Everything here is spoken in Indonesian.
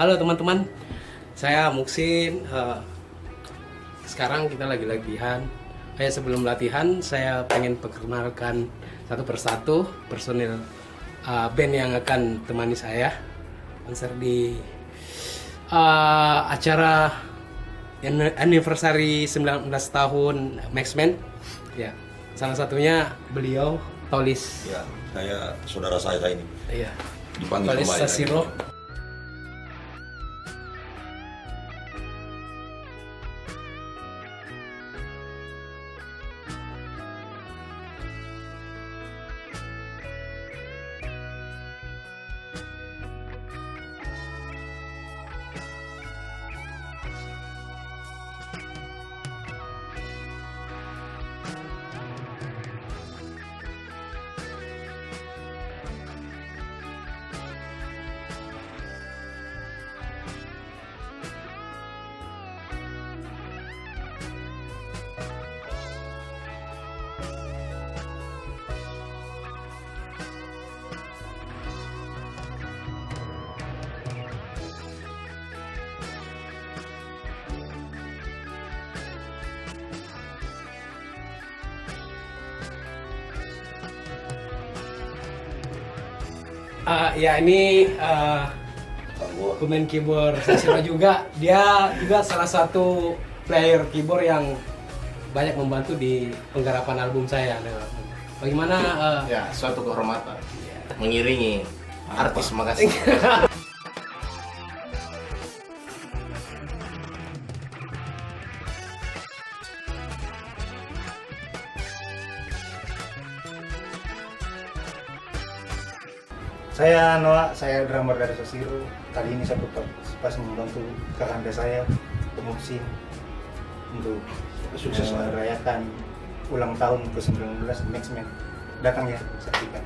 Halo teman-teman, saya Muksin. Sekarang kita lagi latihan. Sebelum latihan, saya pengen perkenalkan satu persatu personil band yang akan temani saya konser di acara anniversary 19 tahun Maxman. Ya, salah satunya beliau Tolis. Ya, saya saudara saya ini. Iya. Dipanggil Tolis kembali Sasiro. lagi. Ya ini pemain keyboard Sasiro juga. Dia juga salah satu player keyboard yang banyak membantu di penggarapan album saya. Nah, bagaimana? Ya, suatu kehormatan mengiringi artis Makassar. Saya Noah, saya drummer dari Sasiro. Kali ini saya pas membantu kakanda saya, Muksin, untuk Sukses lah. merayakan ulang tahun ke-19 Maxman. Datang ya, saksikan.